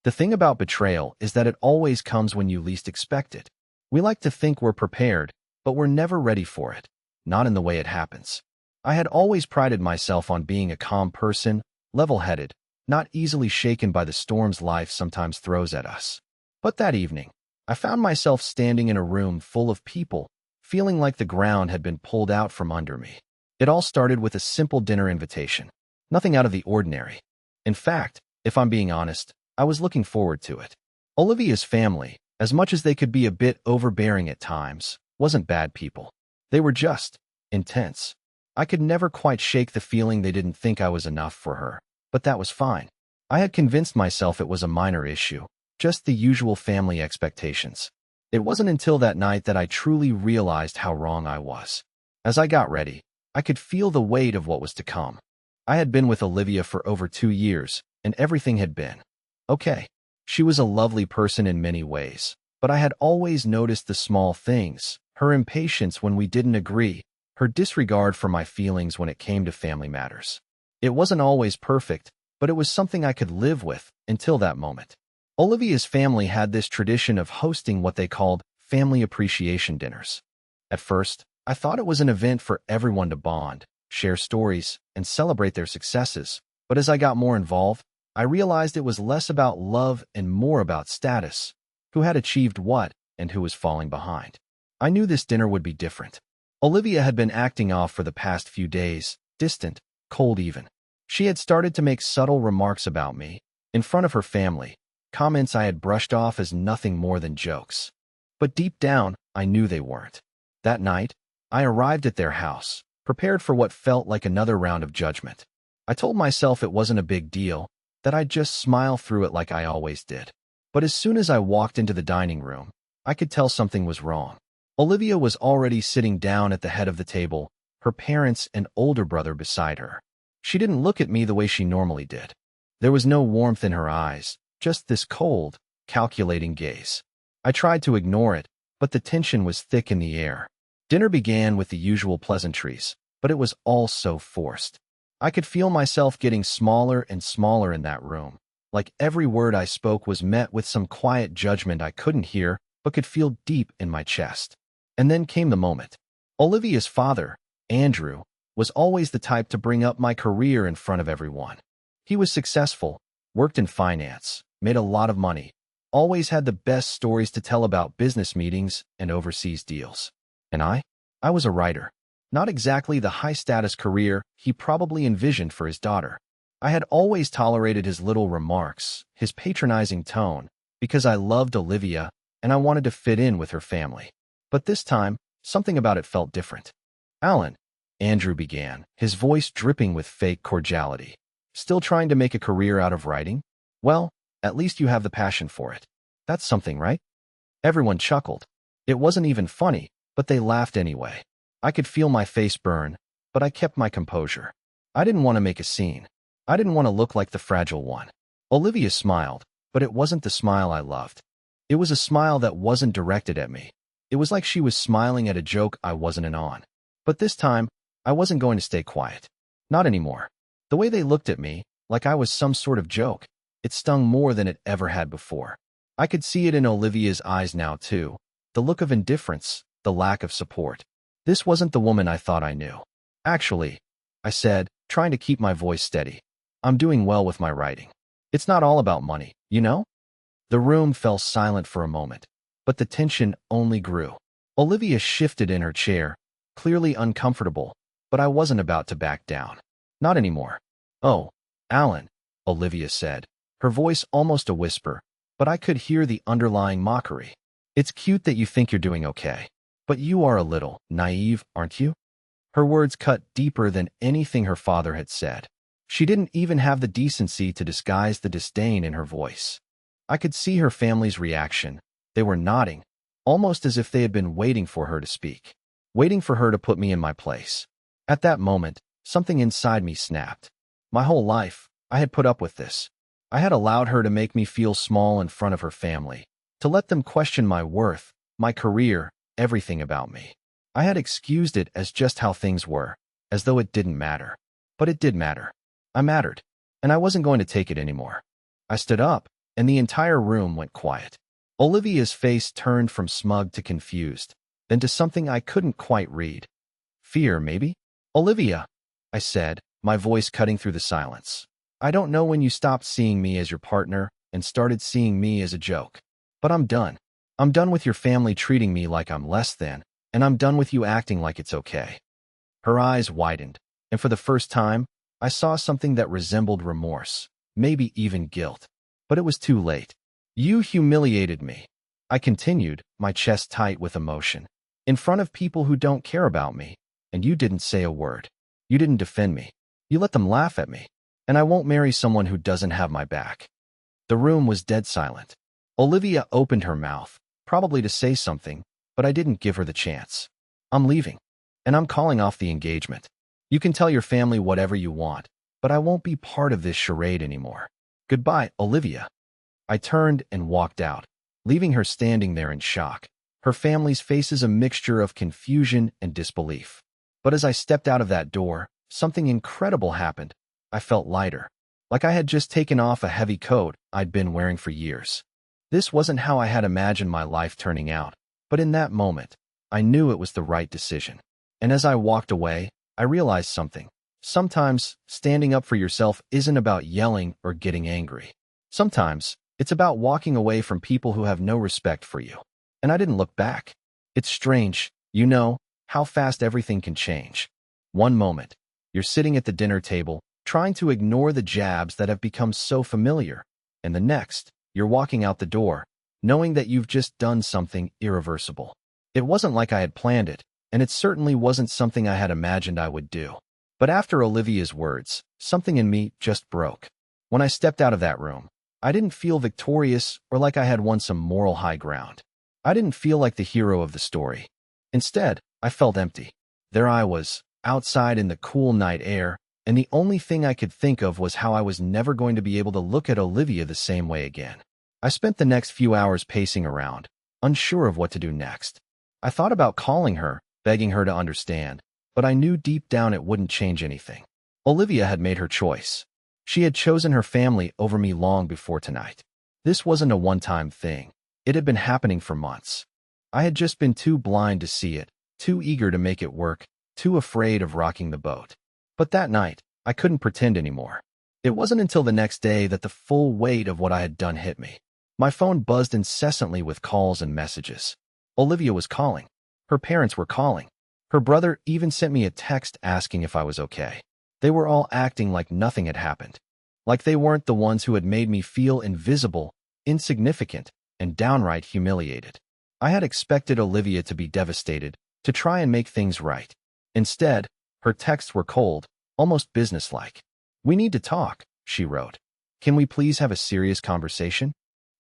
The thing about betrayal is that it always comes when you least expect it. We like to think we're prepared, but we're never ready for it. Not in the way it happens. I had always prided myself on being a calm person, level-headed, not easily shaken by the storms life sometimes throws at us. But that evening, I found myself standing in a room full of people, feeling like the ground had been pulled out from under me. It all started with a simple dinner invitation. Nothing out of the ordinary. In fact, if I'm being honest, I was looking forward to it. Olivia's family, as much as they could be a bit overbearing at times, wasn't bad people. They were just intense. I could never quite shake the feeling they didn't think I was enough for her, but that was fine. I had convinced myself it was a minor issue, just the usual family expectations. It wasn't until that night that I truly realized how wrong I was. As I got ready, I could feel the weight of what was to come. I had been with Olivia for over 2 years, and everything had been okay. She was a lovely person in many ways, but I had always noticed the small things, her impatience when we didn't agree, her disregard for my feelings when it came to family matters. It wasn't always perfect, but it was something I could live with until that moment. Olivia's family had this tradition of hosting what they called family appreciation dinners. At first, I thought it was an event for everyone to bond, share stories, and celebrate their successes, but as I got more involved, I realized it was less about love and more about status, who had achieved what and who was falling behind. I knew this dinner would be different. Olivia had been acting off for the past few days, distant, cold even. She had started to make subtle remarks about me, in front of her family, comments I had brushed off as nothing more than jokes. But deep down, I knew they weren't. That night, I arrived at their house, prepared for what felt like another round of judgment. I told myself it wasn't a big deal, that I'd just smile through it like I always did. But as soon as I walked into the dining room, I could tell something was wrong. Olivia was already sitting down at the head of the table, her parents and older brother beside her. She didn't look at me the way she normally did. There was no warmth in her eyes, just this cold, calculating gaze. I tried to ignore it, but the tension was thick in the air. Dinner began with the usual pleasantries, but it was all so forced. I could feel myself getting smaller and smaller in that room, like every word I spoke was met with some quiet judgment I couldn't hear but could feel deep in my chest. And then came the moment. Olivia's father, Andrew, was always the type to bring up my career in front of everyone. He was successful, worked in finance, made a lot of money, always had the best stories to tell about business meetings and overseas deals. And I was a writer. Not exactly the high-status career he probably envisioned for his daughter. I had always tolerated his little remarks, his patronizing tone, because I loved Olivia and I wanted to fit in with her family. But this time, something about it felt different. "Alan," Andrew began, his voice dripping with fake cordiality. "Still trying to make a career out of writing? Well, at least you have the passion for it. That's something, right?" Everyone chuckled. It wasn't even funny, but they laughed anyway. I could feel my face burn, but I kept my composure. I didn't want to make a scene. I didn't want to look like the fragile one. Olivia smiled, but it wasn't the smile I loved. It was a smile that wasn't directed at me. It was like she was smiling at a joke I wasn't in on. But this time, I wasn't going to stay quiet. Not anymore. The way they looked at me, like I was some sort of joke, it stung more than it ever had before. I could see it in Olivia's eyes now, too. The look of indifference, the lack of support. This wasn't the woman I thought I knew. "Actually," I said, trying to keep my voice steady, "I'm doing well with my writing. It's not all about money, you know?" The room fell silent for a moment, but the tension only grew. Olivia shifted in her chair, clearly uncomfortable, but I wasn't about to back down. Not anymore. "Oh, Alan," Olivia said, her voice almost a whisper, but I could hear the underlying mockery. "It's cute that you think you're doing okay. But you are a little naive, aren't you?" Her words cut deeper than anything her father had said. She didn't even have the decency to disguise the disdain in her voice. I could see her family's reaction. They were nodding, almost as if they had been waiting for her to speak, waiting for her to put me in my place. At that moment, something inside me snapped. My whole life, I had put up with this. I had allowed her to make me feel small in front of her family, to let them question my worth, my career, everything about me. I had excused it as just how things were, as though it didn't matter. But it did matter. I mattered, and I wasn't going to take it anymore. I stood up, and the entire room went quiet. Olivia's face turned from smug to confused, then to something I couldn't quite read. Fear, maybe? Olivia, I said, my voice cutting through the silence. I don't know when you stopped seeing me as your partner and started seeing me as a joke. But I'm done. I'm done with your family treating me like I'm less than, and I'm done with you acting like it's okay. Her eyes widened, and for the first time, I saw something that resembled remorse, maybe even guilt. But it was too late. You humiliated me. I continued, my chest tight with emotion. In front of people who don't care about me, and you didn't say a word. You didn't defend me. You let them laugh at me. And I won't marry someone who doesn't have my back. The room was dead silent. Olivia opened her mouth, probably to say something, but I didn't give her the chance. I'm leaving, and I'm calling off the engagement. You can tell your family whatever you want, but I won't be part of this charade anymore. Goodbye, Olivia. I turned and walked out, leaving her standing there in shock, her family's faces a mixture of confusion and disbelief. But as I stepped out of that door, something incredible happened. I felt lighter, like I had just taken off a heavy coat I'd been wearing for years. This wasn't how I had imagined my life turning out, but in that moment, I knew it was the right decision. And as I walked away, I realized something. Sometimes, standing up for yourself isn't about yelling or getting angry. Sometimes, it's about walking away from people who have no respect for you. And I didn't look back. It's strange, how fast everything can change. One moment, you're sitting at the dinner table, trying to ignore the jabs that have become so familiar. And the next, you're walking out the door, knowing that you've just done something irreversible. It wasn't like I had planned it, and it certainly wasn't something I had imagined I would do. But after Olivia's words, something in me just broke. When I stepped out of that room, I didn't feel victorious or like I had won some moral high ground. I didn't feel like the hero of the story. Instead, I felt empty. There I was, outside in the cool night air, and the only thing I could think of was how I was never going to be able to look at Olivia the same way again. I spent the next few hours pacing around, unsure of what to do next. I thought about calling her, begging her to understand, but I knew deep down it wouldn't change anything. Olivia had made her choice. She had chosen her family over me long before tonight. This wasn't a one-time thing. It had been happening for months. I had just been too blind to see it, too eager to make it work, too afraid of rocking the boat. But that night, I couldn't pretend anymore. It wasn't until the next day that the full weight of what I had done hit me. My phone buzzed incessantly with calls and messages. Olivia was calling. Her parents were calling. Her brother even sent me a text asking if I was okay. They were all acting like nothing had happened. Like they weren't the ones who had made me feel invisible, insignificant, and downright humiliated. I had expected Olivia to be devastated, to try and make things right. Instead, her texts were cold, almost businesslike. "We need to talk," she wrote. "Can we please have a serious conversation?"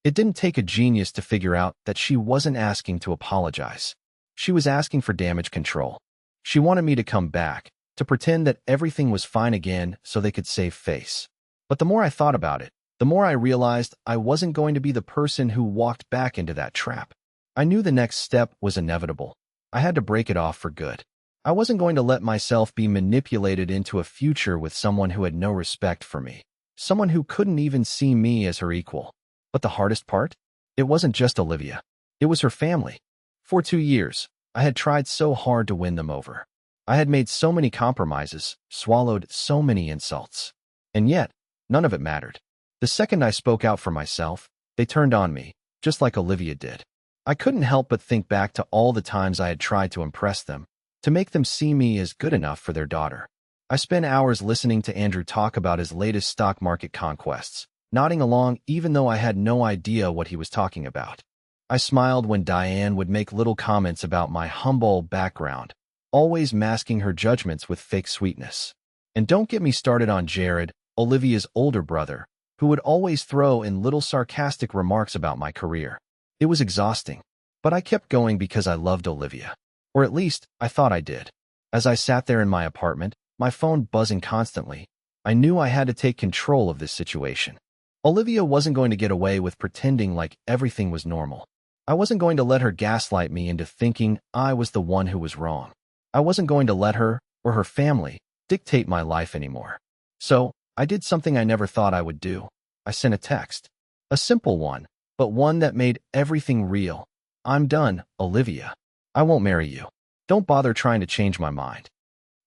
It didn't take a genius to figure out that she wasn't asking to apologize. She was asking for damage control. She wanted me to come back, to pretend that everything was fine again so they could save face. But the more I thought about it, the more I realized I wasn't going to be the person who walked back into that trap. I knew the next step was inevitable. I had to break it off for good. I wasn't going to let myself be manipulated into a future with someone who had no respect for me, someone who couldn't even see me as her equal. But the hardest part? It wasn't just Olivia. It was her family. For 2 years, I had tried so hard to win them over. I had made so many compromises, swallowed so many insults. And yet, none of it mattered. The second I spoke out for myself, they turned on me, just like Olivia did. I couldn't help but think back to all the times I had tried to impress them, to make them see me as good enough for their daughter. I spent hours listening to Andrew talk about his latest stock market conquests, nodding along even though I had no idea what he was talking about. I smiled when Diane would make little comments about my humble background, always masking her judgments with fake sweetness. And don't get me started on Jared, Olivia's older brother, who would always throw in little sarcastic remarks about my career. It was exhausting, but I kept going because I loved Olivia. Or at least, I thought I did. As I sat there in my apartment, my phone buzzing constantly, I knew I had to take control of this situation. Olivia wasn't going to get away with pretending like everything was normal. I wasn't going to let her gaslight me into thinking I was the one who was wrong. I wasn't going to let her, or her family, dictate my life anymore. So, I did something I never thought I would do. I sent a text. A simple one, but one that made everything real. I'm done, Olivia. I won't marry you. Don't bother trying to change my mind.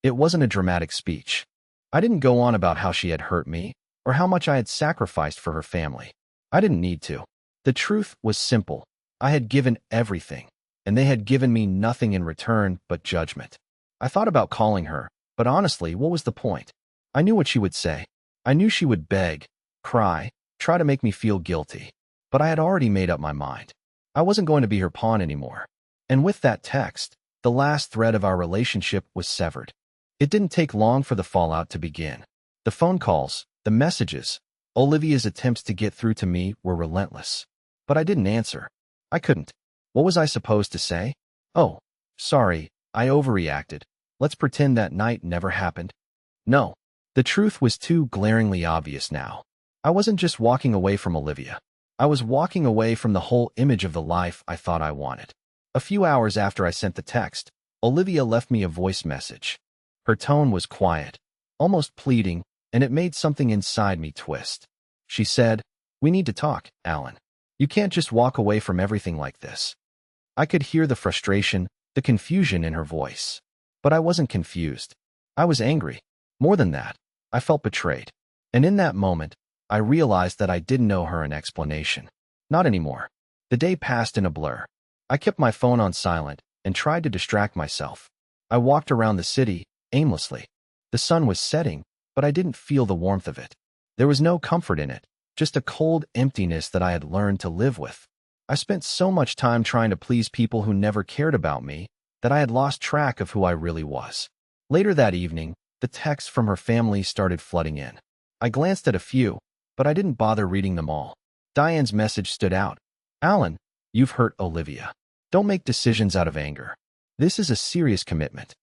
It wasn't a dramatic speech. I didn't go on about how she had hurt me or how much I had sacrificed for her family. I didn't need to. The truth was simple. I had given everything, and they had given me nothing in return but judgment. I thought about calling her, but honestly, what was the point? I knew what she would say. I knew she would beg, cry, try to make me feel guilty. But I had already made up my mind. I wasn't going to be her pawn anymore. And with that text, the last thread of our relationship was severed. It didn't take long for the fallout to begin. The phone calls, the messages, Olivia's attempts to get through to me were relentless. But I didn't answer. I couldn't. What was I supposed to say? Oh, sorry, I overreacted. Let's pretend that night never happened. No. The truth was too glaringly obvious now. I wasn't just walking away from Olivia. I was walking away from the whole image of the life I thought I wanted. A few hours after I sent the text, Olivia left me a voice message. Her tone was quiet, almost pleading, and it made something inside me twist. She said, "We need to talk, Alan. You can't just walk away from everything like this." I could hear the frustration, the confusion in her voice. But I wasn't confused. I was angry. More than that, I felt betrayed. And in that moment, I realized that I didn't owe her an explanation. Not anymore. The day passed in a blur. I kept my phone on silent and tried to distract myself. I walked around the city, aimlessly. The sun was setting, but I didn't feel the warmth of it. There was no comfort in it, just a cold emptiness that I had learned to live with. I spent so much time trying to please people who never cared about me that I had lost track of who I really was. Later that evening, the texts from her family started flooding in. I glanced at a few, but I didn't bother reading them all. Diane's message stood out. "Alan, you've hurt Olivia. Don't make decisions out of anger. This is a serious commitment."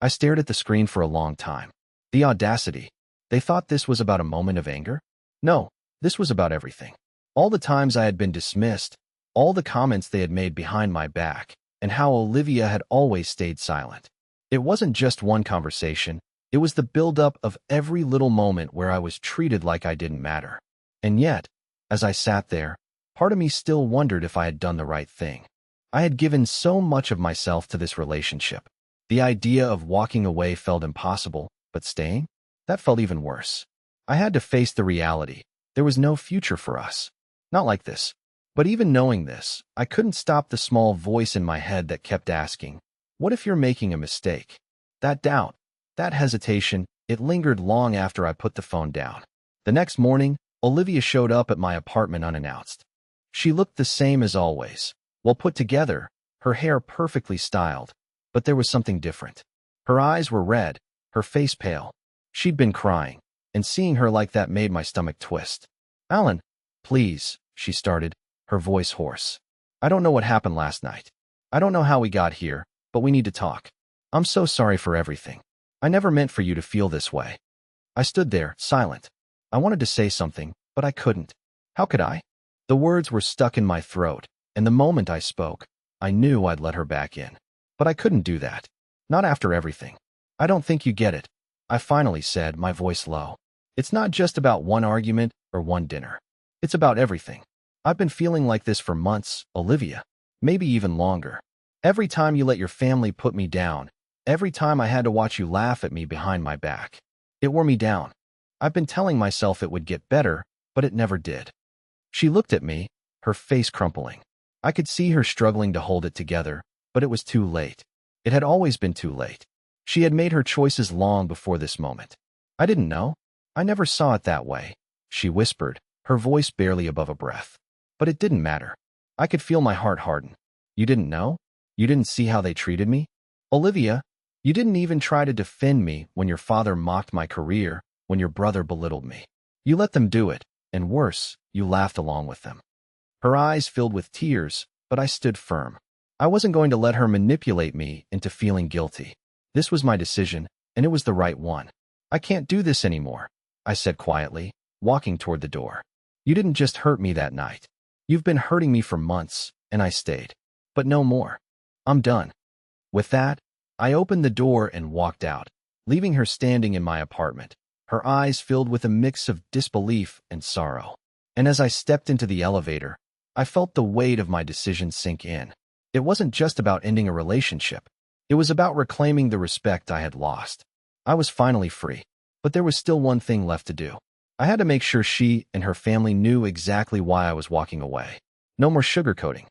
I stared at the screen for a long time. The audacity. They thought this was about a moment of anger? No, this was about everything. All the times I had been dismissed, all the comments they had made behind my back, and how Olivia had always stayed silent. It wasn't just one conversation. It was the buildup of every little moment where I was treated like I didn't matter. And yet, as I sat there, part of me still wondered if I had done the right thing. I had given so much of myself to this relationship. The idea of walking away felt impossible, but staying? That felt even worse. I had to face the reality. There was no future for us. Not like this. But even knowing this, I couldn't stop the small voice in my head that kept asking, "What if you're making a mistake?" That doubt, that hesitation, it lingered long after I put the phone down. The next morning, Olivia showed up at my apartment unannounced. She looked the same as always, well put together, her hair perfectly styled, but there was something different. Her eyes were red, her face pale. She'd been crying, and seeing her like that made my stomach twist. "Alan, please," she started, her voice hoarse. "I don't know what happened last night. I don't know how we got here, but we need to talk. I'm so sorry for everything. I never meant for you to feel this way." I stood there, silent. I wanted to say something, but I couldn't. How could I? The words were stuck in my throat, and the moment I spoke, I knew I'd let her back in. But I couldn't do that. Not after everything. "I don't think you get it," I finally said, my voice low. "It's not just about one argument or one dinner. It's about everything. I've been feeling like this for months, Olivia. Maybe even longer. Every time you let your family put me down, every time I had to watch you laugh at me behind my back. It wore me down. I've been telling myself it would get better, but it never did." She looked at me, her face crumpling. I could see her struggling to hold it together, but it was too late. It had always been too late. She had made her choices long before this moment. "I didn't know. I never saw it that way," she whispered, her voice barely above a breath. But it didn't matter. I could feel my heart harden. "You didn't know? You didn't see how they treated me? Olivia, you didn't even try to defend me when your father mocked my career, when your brother belittled me. You let them do it, and worse, you laughed along with them." Her eyes filled with tears, but I stood firm. I wasn't going to let her manipulate me into feeling guilty. This was my decision, and it was the right one. "I can't do this anymore," I said quietly, walking toward the door. "You didn't just hurt me that night. You've been hurting me for months," and I stayed. "But no more. I'm done." With that, I opened the door and walked out, leaving her standing in my apartment, her eyes filled with a mix of disbelief and sorrow. And as I stepped into the elevator, I felt the weight of my decision sink in. It wasn't just about ending a relationship. It was about reclaiming the respect I had lost. I was finally free, but there was still one thing left to do. I had to make sure she and her family knew exactly why I was walking away. No more sugarcoating.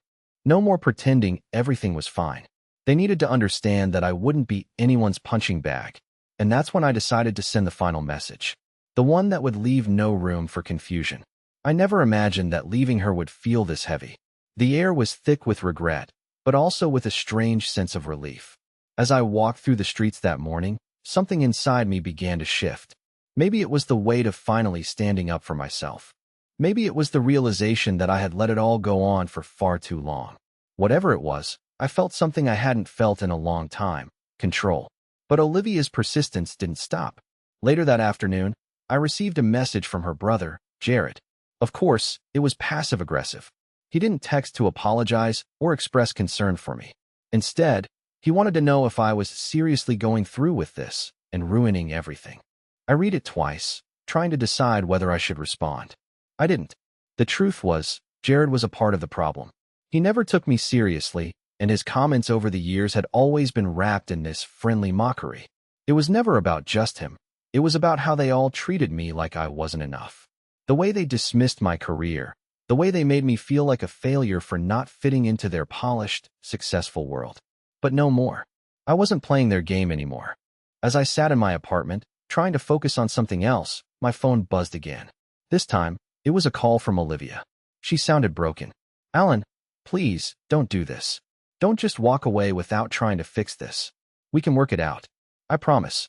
No more pretending everything was fine. They needed to understand that I wouldn't be anyone's punching bag. And that's when I decided to send the final message. The one that would leave no room for confusion. I never imagined that leaving her would feel this heavy. The air was thick with regret, but also with a strange sense of relief. As I walked through the streets that morning, something inside me began to shift. Maybe it was the weight of finally standing up for myself. Maybe it was the realization that I had let it all go on for far too long. Whatever it was, I felt something I hadn't felt in a long time: control. But Olivia's persistence didn't stop. Later that afternoon, I received a message from her brother, Jared. Of course, it was passive-aggressive. He didn't text to apologize or express concern for me. Instead, he wanted to know if I was seriously going through with this and ruining everything. I read it twice, trying to decide whether I should respond. I didn't. The truth was, Jared was a part of the problem. He never took me seriously, and his comments over the years had always been wrapped in this friendly mockery. It was never about just him. It was about how they all treated me like I wasn't enough. The way they dismissed my career, the way they made me feel like a failure for not fitting into their polished, successful world. But no more. I wasn't playing their game anymore. As I sat in my apartment, trying to focus on something else, my phone buzzed again. This time, it was a call from Olivia. She sounded broken. "Alan, please, don't do this. Don't just walk away without trying to fix this. We can work it out. I promise."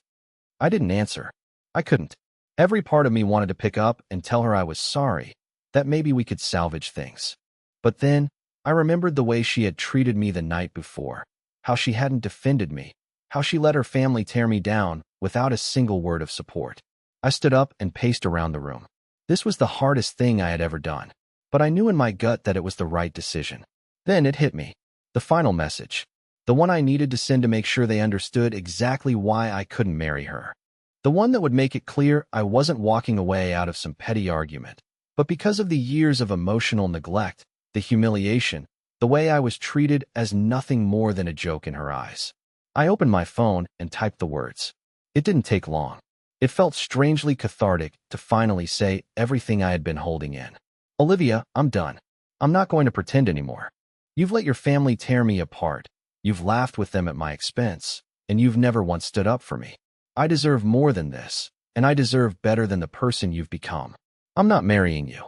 I didn't answer. I couldn't. Every part of me wanted to pick up and tell her I was sorry, that maybe we could salvage things. But then, I remembered the way she had treated me the night before, how she hadn't defended me, how she let her family tear me down without a single word of support. I stood up and paced around the room. This was the hardest thing I had ever done, but I knew in my gut that it was the right decision. Then it hit me. The final message. The one I needed to send to make sure they understood exactly why I couldn't marry her. The one that would make it clear I wasn't walking away out of some petty argument, but because of the years of emotional neglect, the humiliation, the way I was treated as nothing more than a joke in her eyes. I opened my phone and typed the words. It didn't take long. It felt strangely cathartic to finally say everything I had been holding in. "Olivia, I'm done. I'm not going to pretend anymore. You've let your family tear me apart. You've laughed with them at my expense, and you've never once stood up for me. I deserve more than this, and I deserve better than the person you've become. I'm not marrying you."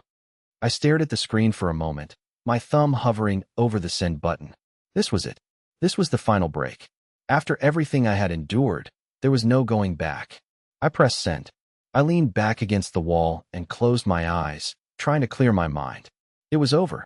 I stared at the screen for a moment, my thumb hovering over the send button. This was it. This was the final break. After everything I had endured, there was no going back. I pressed send. I leaned back against the wall and closed my eyes, trying to clear my mind. It was over.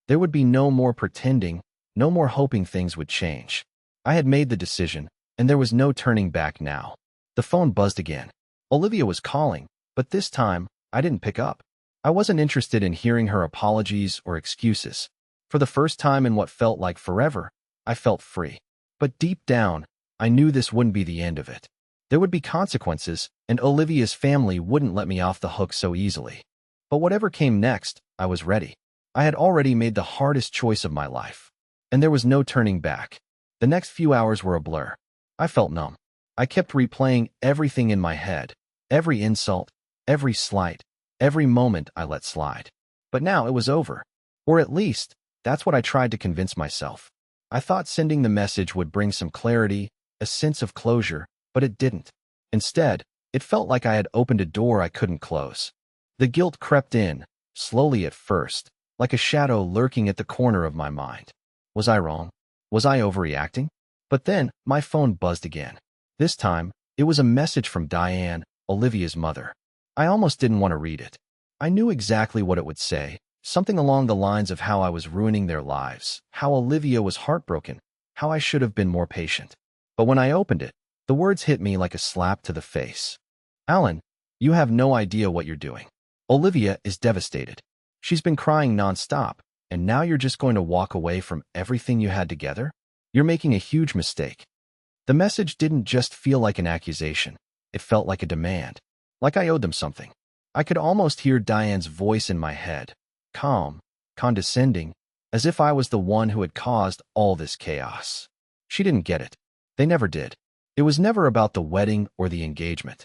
There would be no more pretending, no more hoping things would change. I had made the decision, and there was no turning back now. The phone buzzed again. Olivia was calling, but this time, I didn't pick up. I wasn't interested in hearing her apologies or excuses. For the first time in what felt like forever, I felt free. But deep down, I knew this wouldn't be the end of it. There would be consequences, and Olivia's family wouldn't let me off the hook so easily. But whatever came next, I was ready. I had already made the hardest choice of my life, and there was no turning back. The next few hours were a blur. I felt numb. I kept replaying everything in my head, every insult, every slight, every moment I let slide. But now it was over. Or at least, that's what I tried to convince myself. I thought sending the message would bring some clarity, a sense of closure, but it didn't. Instead, it felt like I had opened a door I couldn't close. The guilt crept in, slowly at first, like a shadow lurking at the corner of my mind. Was I wrong? Was I overreacting? But then, my phone buzzed again. This time, it was a message from Diane, Olivia's mother. I almost didn't want to read it. I knew exactly what it would say, something along the lines of how I was ruining their lives, how Olivia was heartbroken, how I should have been more patient. But when I opened it, the words hit me like a slap to the face. "Alan, you have no idea what you're doing. Olivia is devastated. She's been crying nonstop, and now you're just going to walk away from everything you had together? You're making a huge mistake." The message didn't just feel like an accusation. It felt like a demand, like I owed them something. I could almost hear Diane's voice in my head, calm, condescending, as if I was the one who had caused all this chaos. She didn't get it. They never did. It was never about the wedding or the engagement.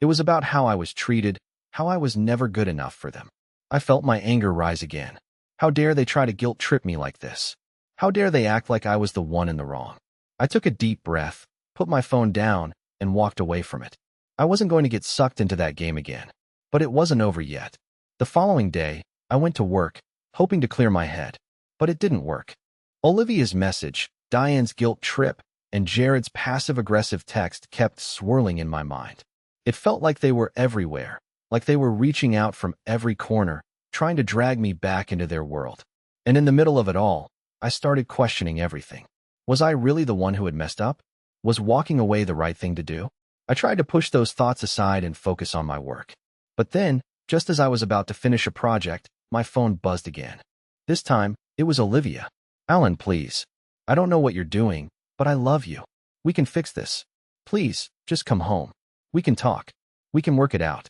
It was about how I was treated, how I was never good enough for them. I felt my anger rise again. How dare they try to guilt-trip me like this? How dare they act like I was the one in the wrong? I took a deep breath, put my phone down, and walked away from it. I wasn't going to get sucked into that game again. But it wasn't over yet. The following day, I went to work, hoping to clear my head. But it didn't work. Olivia's message, Diane's guilt trip, and Jared's passive-aggressive text kept swirling in my mind. It felt like they were everywhere, like they were reaching out from every corner, trying to drag me back into their world. And in the middle of it all, I started questioning everything. Was I really the one who had messed up? Was walking away the right thing to do? I tried to push those thoughts aside and focus on my work. But then, just as I was about to finish a project, my phone buzzed again. This time, it was Olivia. "Alan, please. I don't know what you're doing, but I love you. We can fix this. Please, just come home. We can talk. We can work it out."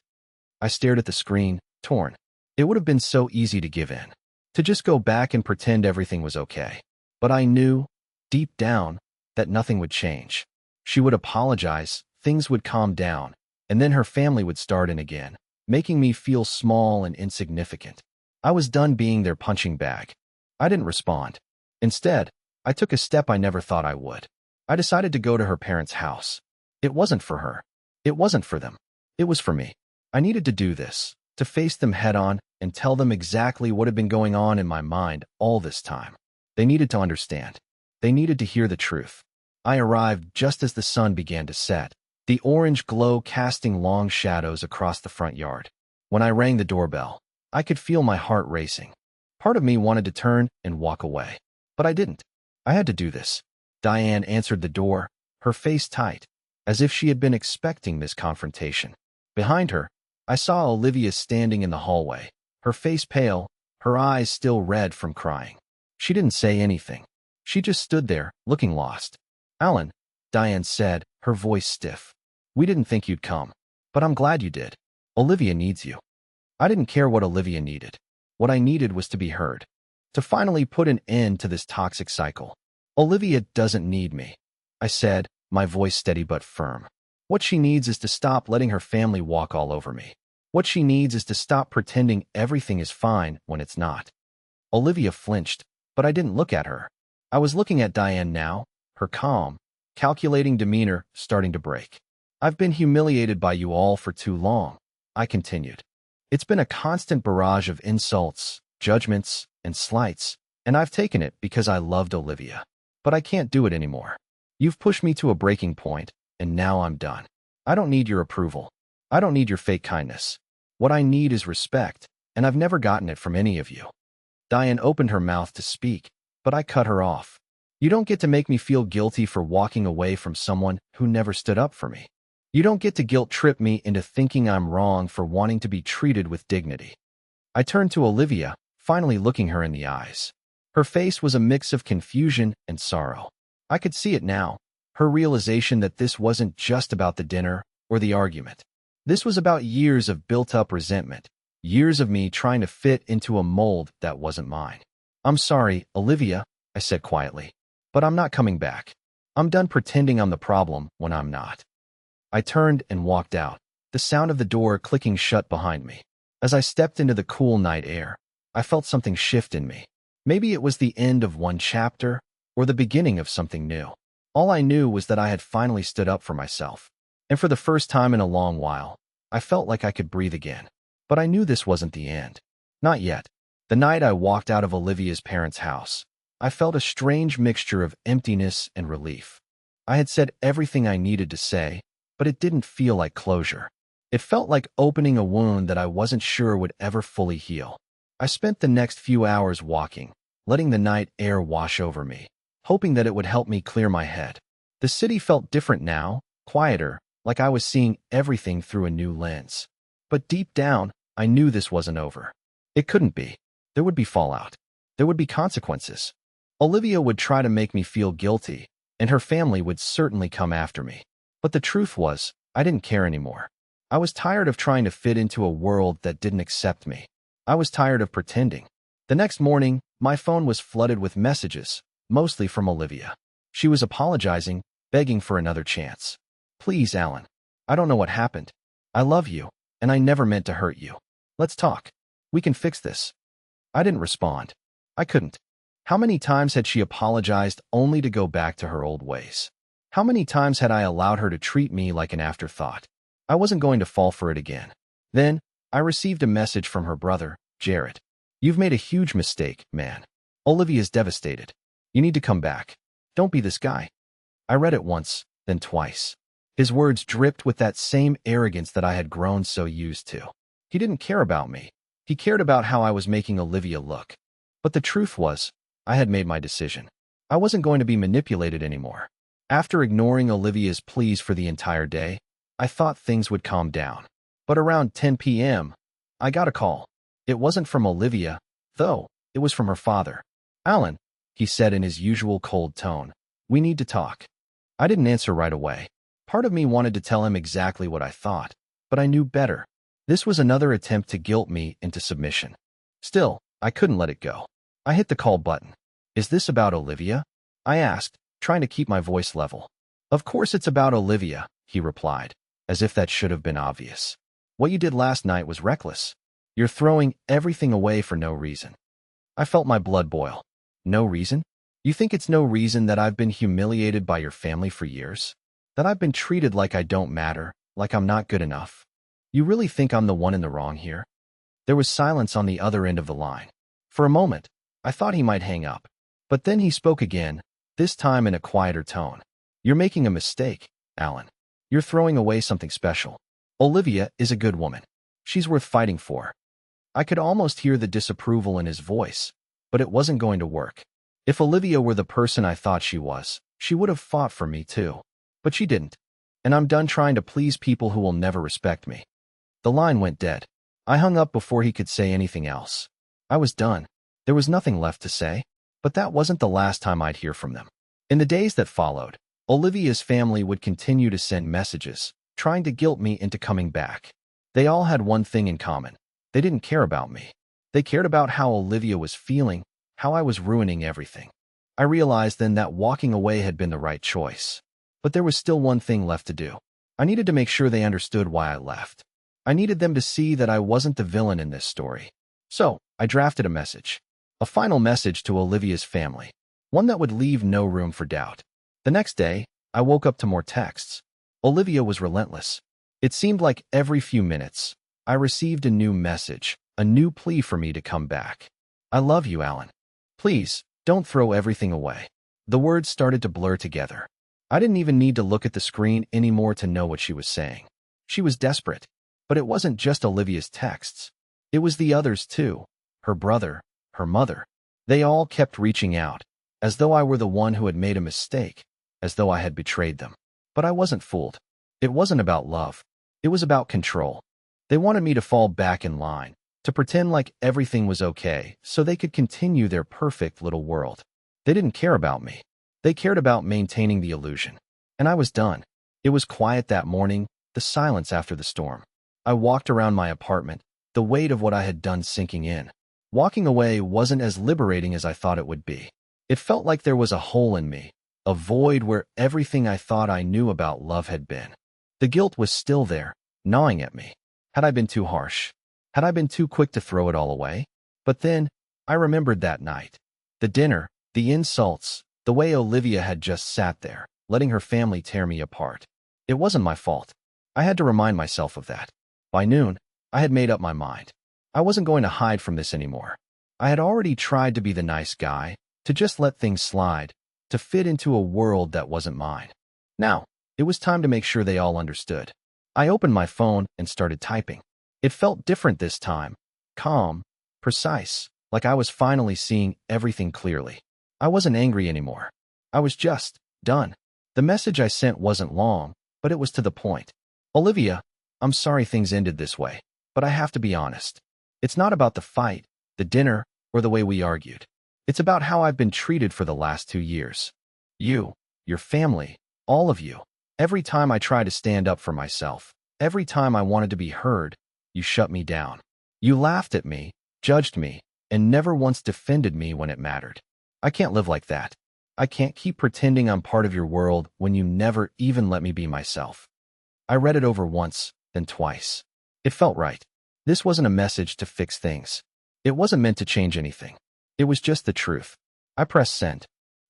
I stared at the screen, torn. It would have been so easy to give in, to just go back and pretend everything was okay. But I knew, deep down, that nothing would change. She would apologize, things would calm down, and then her family would start in again, making me feel small and insignificant. I was done being their punching bag. I didn't respond. Instead, I took a step I never thought I would. I decided to go to her parents' house. It wasn't for her. It wasn't for them. It was for me. I needed to do this, to face them head-on and tell them exactly what had been going on in my mind all this time. They needed to understand. They needed to hear the truth. I arrived just as the sun began to set, the orange glow casting long shadows across the front yard. When I rang the doorbell, I could feel my heart racing. Part of me wanted to turn and walk away, but I didn't. I had to do this. Diane answered the door, her face tight, as if she had been expecting this confrontation. Behind her, I saw Olivia standing in the hallway, her face pale, her eyes still red from crying. She didn't say anything. She just stood there, looking lost. "Alan," Diane said, her voice stiff. "We didn't think you'd come, but I'm glad you did. Olivia needs you." I didn't care what Olivia needed. What I needed was to be heard, to finally put an end to this toxic cycle. "Olivia doesn't need me," I said, my voice steady but firm. "What she needs is to stop letting her family walk all over me. What she needs is to stop pretending everything is fine when it's not." Olivia flinched, but I didn't look at her. I was looking at Diane now, her calm, calculating demeanor starting to break. "I've been humiliated by you all for too long," I continued. "It's been a constant barrage of insults, judgments, and slights, and I've taken it because I loved Olivia. But I can't do it anymore. You've pushed me to a breaking point, and now I'm done. I don't need your approval. I don't need your fake kindness. What I need is respect, and I've never gotten it from any of you." Diane opened her mouth to speak, but I cut her off. "You don't get to make me feel guilty for walking away from someone who never stood up for me. You don't get to guilt-trip me into thinking I'm wrong for wanting to be treated with dignity." I turned to Olivia, finally looking her in the eyes. Her face was a mix of confusion and sorrow. I could see it now, her realization that this wasn't just about the dinner or the argument. This was about years of built-up resentment, years of me trying to fit into a mold that wasn't mine. "I'm sorry, Olivia," I said quietly, "but I'm not coming back. I'm done pretending I'm the problem when I'm not." I turned and walked out, the sound of the door clicking shut behind me. As I stepped into the cool night air, I felt something shift in me. Maybe it was the end of one chapter or the beginning of something new. All I knew was that I had finally stood up for myself. And for the first time in a long while, I felt like I could breathe again. But I knew this wasn't the end. Not yet. The night I walked out of Olivia's parents' house, I felt a strange mixture of emptiness and relief. I had said everything I needed to say, but it didn't feel like closure. It felt like opening a wound that I wasn't sure would ever fully heal. I spent the next few hours walking, letting the night air wash over me, hoping that it would help me clear my head. The city felt different now, quieter, like I was seeing everything through a new lens. But deep down, I knew this wasn't over. It couldn't be. There would be fallout. There would be consequences. Olivia would try to make me feel guilty, and her family would certainly come after me. But the truth was, I didn't care anymore. I was tired of trying to fit into a world that didn't accept me. I was tired of pretending. The next morning, my phone was flooded with messages, mostly from Olivia. She was apologizing, begging for another chance. Please, Alan. I don't know what happened. I love you, and I never meant to hurt you. Let's talk. We can fix this. I didn't respond. I couldn't. How many times had she apologized only to go back to her old ways? How many times had I allowed her to treat me like an afterthought? I wasn't going to fall for it again. Then, I received a message from her brother, Jared. You've made a huge mistake, man. Olivia's devastated. You need to come back. Don't be this guy. I read it once, then twice. His words dripped with that same arrogance that I had grown so used to. He didn't care about me. He cared about how I was making Olivia look. But the truth was, I had made my decision. I wasn't going to be manipulated anymore. After ignoring Olivia's pleas for the entire day, I thought things would calm down. But around 10 p.m., I got a call. It wasn't from Olivia, though. It was from her father. Alan, he said in his usual cold tone, we need to talk. I didn't answer right away. Part of me wanted to tell him exactly what I thought, but I knew better. This was another attempt to guilt me into submission. Still, I couldn't let it go. I hit the call button. Is this about Olivia? I asked, trying to keep my voice level. Of course it's about Olivia, he replied, as if that should have been obvious. What you did last night was reckless. You're throwing everything away for no reason. I felt my blood boil. No reason? You think it's no reason that I've been humiliated by your family for years? That I've been treated like I don't matter, like I'm not good enough? You really think I'm the one in the wrong here? There was silence on the other end of the line. For a moment, I thought he might hang up. But then he spoke again, this time in a quieter tone. You're making a mistake, Alan. You're throwing away something special. Olivia is a good woman. She's worth fighting for. I could almost hear the disapproval in his voice, but it wasn't going to work. If Olivia were the person I thought she was, she would have fought for me too. But she didn't. And I'm done trying to please people who will never respect me. The line went dead. I hung up before he could say anything else. I was done. There was nothing left to say. But that wasn't the last time I'd hear from them. In the days that followed, Olivia's family would continue to send messages, trying to guilt me into coming back. They all had one thing in common. They didn't care about me. They cared about how Olivia was feeling, how I was ruining everything. I realized then that walking away had been the right choice. But there was still one thing left to do. I needed to make sure they understood why I left. I needed them to see that I wasn't the villain in this story. So, I drafted a message. A final message to Olivia's family. One that would leave no room for doubt. The next day, I woke up to more texts. Olivia was relentless. It seemed like every few minutes, I received a new message, a new plea for me to come back. I love you, Alan. Please, don't throw everything away. The words started to blur together. I didn't even need to look at the screen anymore to know what she was saying. She was desperate. But it wasn't just Olivia's texts. It was the others too. Her brother, her mother. They all kept reaching out, as though I were the one who had made a mistake, as though I had betrayed them. But I wasn't fooled. It wasn't about love. It was about control. They wanted me to fall back in line, to pretend like everything was okay, so they could continue their perfect little world. They didn't care about me. They cared about maintaining the illusion. And I was done. It was quiet that morning, the silence after the storm. I walked around my apartment, the weight of what I had done sinking in. Walking away wasn't as liberating as I thought it would be. It felt like there was a hole in me, a void where everything I thought I knew about love had been. The guilt was still there, gnawing at me. Had I been too harsh? Had I been too quick to throw it all away? But then, I remembered that night. The dinner, the insults, the way Olivia had just sat there, letting her family tear me apart. It wasn't my fault. I had to remind myself of that. By noon, I had made up my mind. I wasn't going to hide from this anymore. I had already tried to be the nice guy, to just let things slide, to fit into a world that wasn't mine. Now, it was time to make sure they all understood. I opened my phone and started typing. It felt different this time, calm, precise, like I was finally seeing everything clearly. I wasn't angry anymore. I was just done. The message I sent wasn't long, but it was to the point. Olivia, I'm sorry things ended this way, but I have to be honest. It's not about the fight, the dinner, or the way we argued. It's about how I've been treated for the last 2 years. You, your family, all of you. Every time I tried to stand up for myself, every time I wanted to be heard, you shut me down. You laughed at me, judged me, and never once defended me when it mattered. I can't live like that. I can't keep pretending I'm part of your world when you never even let me be myself. I read it over once, then twice. It felt right. This wasn't a message to fix things. It wasn't meant to change anything. It was just the truth. I pressed send.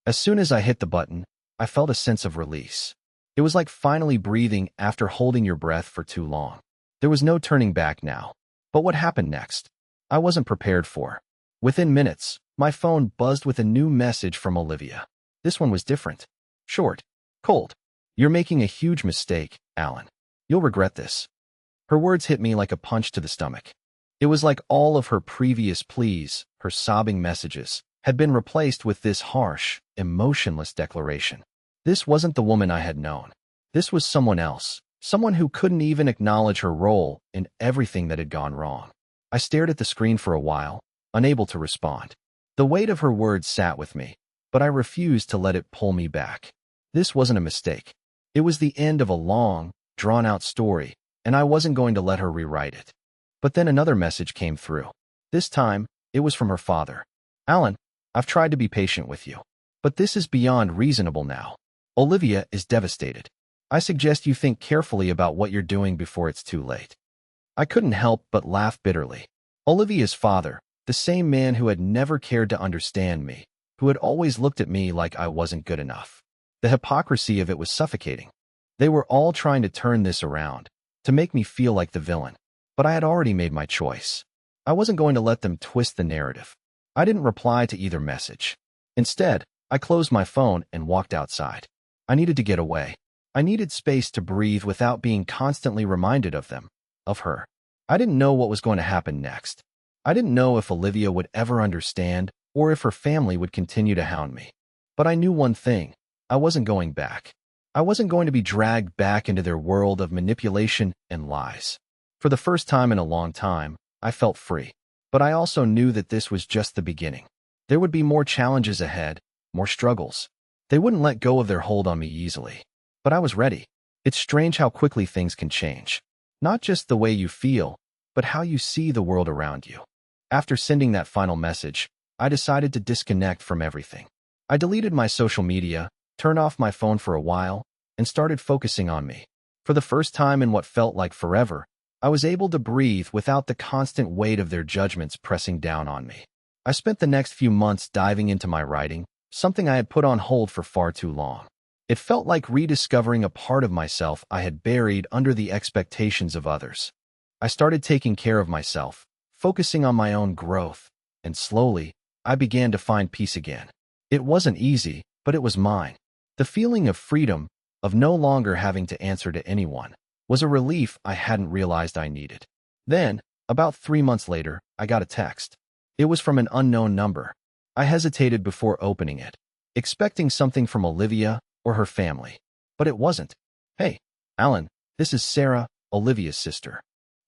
As soon as I hit the button, I felt a sense of release. It was like finally breathing after holding your breath for too long. There was no turning back now. But what happened next? I wasn't prepared for. Within minutes, my phone buzzed with a new message from Olivia. This one was different. Short. Cold. You're making a huge mistake, Alan. You'll regret this. Her words hit me like a punch to the stomach. It was like all of her previous pleas, her sobbing messages, had been replaced with this harsh, emotionless declaration. This wasn't the woman I had known. This was someone else, someone who couldn't even acknowledge her role in everything that had gone wrong. I stared at the screen for a while, unable to respond. The weight of her words sat with me, but I refused to let it pull me back. This wasn't a mistake. It was the end of a long, drawn-out story, and I wasn't going to let her rewrite it. But then another message came through. This time, it was from her father. Alan, I've tried to be patient with you, but this is beyond reasonable now. Olivia is devastated. I suggest you think carefully about what you're doing before it's too late. I couldn't help but laugh bitterly. Olivia's father, the same man who had never cared to understand me, who had always looked at me like I wasn't good enough. The hypocrisy of it was suffocating. They were all trying to turn this around, to make me feel like the villain. But I had already made my choice. I wasn't going to let them twist the narrative. I didn't reply to either message. Instead, I closed my phone and walked outside. I needed to get away. I needed space to breathe without being constantly reminded of them, of her. I didn't know what was going to happen next. I didn't know if Olivia would ever understand or if her family would continue to hound me. But I knew one thing. I wasn't going back. I wasn't going to be dragged back into their world of manipulation and lies. For the first time in a long time, I felt free. But I also knew that this was just the beginning. There would be more challenges ahead, more struggles. They wouldn't let go of their hold on me easily. But I was ready. It's strange how quickly things can change. Not just the way you feel, but how you see the world around you. After sending that final message, I decided to disconnect from everything. I deleted my social media, turned off my phone for a while, and started focusing on me. For the first time in what felt like forever, I was able to breathe without the constant weight of their judgments pressing down on me. I spent the next few months diving into my writing, something I had put on hold for far too long. It felt like rediscovering a part of myself I had buried under the expectations of others. I started taking care of myself, focusing on my own growth, and slowly, I began to find peace again. It wasn't easy, but it was mine. The feeling of freedom, of no longer having to answer to anyone, was a relief I hadn't realized I needed. Then, about 3 months later, I got a text. It was from an unknown number. I hesitated before opening it, expecting something from Olivia or her family. But it wasn't. Hey, Alan, this is Sarah, Olivia's sister.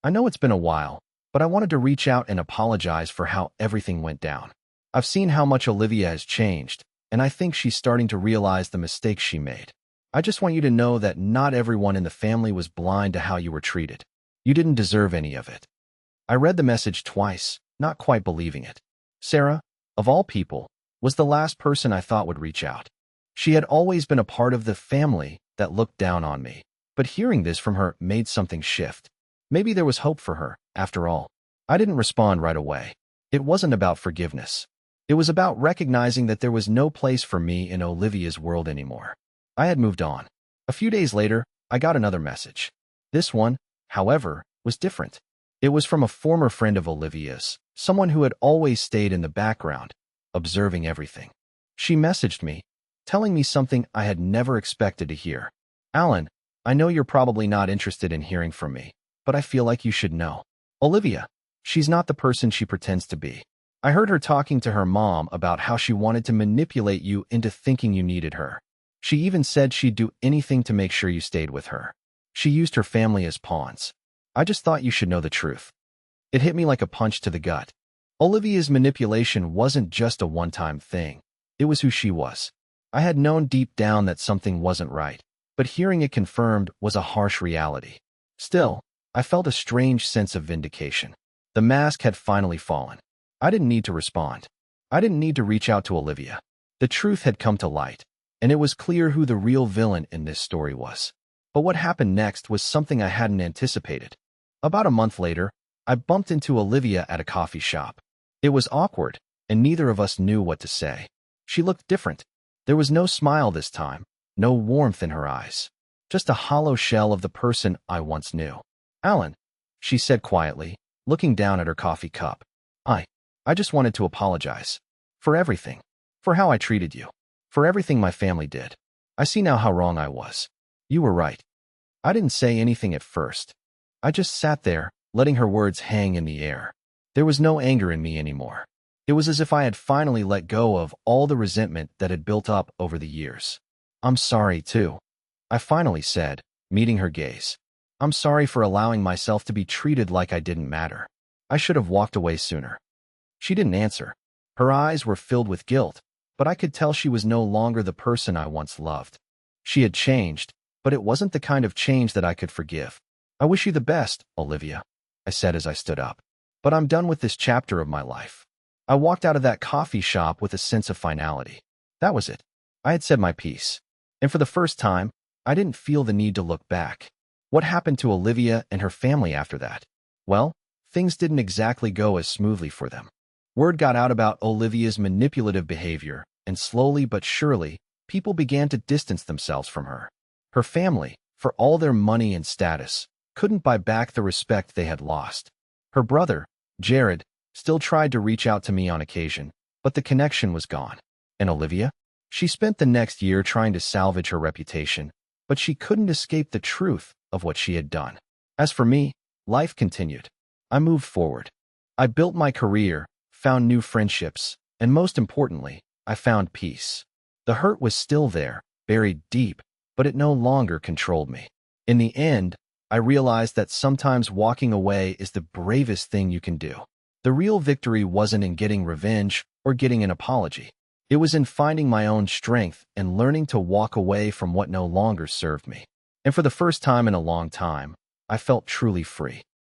I know it's been a while, but I wanted to reach out and apologize for how everything went down. I've seen how much Olivia has changed, and I think she's starting to realize the mistakes she made. I just want you to know that not everyone in the family was blind to how you were treated. You didn't deserve any of it. I read the message twice, not quite believing it. Sarah, of all people, was the last person I thought would reach out. She had always been a part of the family that looked down on me, but hearing this from her made something shift. Maybe there was hope for her, after all. I didn't respond right away. It wasn't about forgiveness. It was about recognizing that there was no place for me in Olivia's world anymore. I had moved on. A few days later, I got another message. This one, however, was different. It was from a former friend of Olivia's, someone who had always stayed in the background, observing everything. She messaged me, telling me something I had never expected to hear. Alan, I know you're probably not interested in hearing from me, but I feel like you should know. Olivia, she's not the person she pretends to be. I heard her talking to her mom about how she wanted to manipulate you into thinking you needed her. She even said she'd do anything to make sure you stayed with her. She used her family as pawns. I just thought you should know the truth. It hit me like a punch to the gut. Olivia's manipulation wasn't just a one-time thing. It was who she was. I had known deep down that something wasn't right, but hearing it confirmed was a harsh reality. Still, I felt a strange sense of vindication. The mask had finally fallen. I didn't need to respond. I didn't need to reach out to Olivia. The truth had come to light, and it was clear who the real villain in this story was. But what happened next was something I hadn't anticipated. About a month later, I bumped into Olivia at a coffee shop. It was awkward, and neither of us knew what to say. She looked different. There was no smile this time, no warmth in her eyes. Just a hollow shell of the person I once knew. "Alan," she said quietly, looking down at her coffee cup. I just wanted to apologize. For everything. For how I treated you. For everything my family did. I see now how wrong I was. You were right." I didn't say anything at first. I just sat there, letting her words hang in the air. There was no anger in me anymore. It was as if I had finally let go of all the resentment that had built up over the years. "I'm sorry, too," I finally said, meeting her gaze. "I'm sorry for allowing myself to be treated like I didn't matter. I should have walked away sooner." She didn't answer. Her eyes were filled with guilt, but I could tell she was no longer the person I once loved. She had changed, but it wasn't the kind of change that I could forgive. "I wish you the best, Olivia," I said as I stood up. "But I'm done with this chapter of my life." I walked out of that coffee shop with a sense of finality. That was it. I had said my piece. And for the first time, I didn't feel the need to look back. What happened to Olivia and her family after that? Well, things didn't exactly go as smoothly for them. Word got out about Olivia's manipulative behavior, and slowly but surely, people began to distance themselves from her. Her family, for all their money and status, couldn't buy back the respect they had lost. Her brother, Jared, still tried to reach out to me on occasion, but the connection was gone. And Olivia? She spent the next year trying to salvage her reputation, but she couldn't escape the truth of what she had done. As for me, life continued. I moved forward. I built my career, found new friendships, and most importantly, I found peace. The hurt was still there, buried deep, but it no longer controlled me. In the end, I realized that sometimes walking away is the bravest thing you can do. The real victory wasn't in getting revenge or getting an apology. It was in finding my own strength and learning to walk away from what no longer served me. And for the first time in a long time, I felt truly free.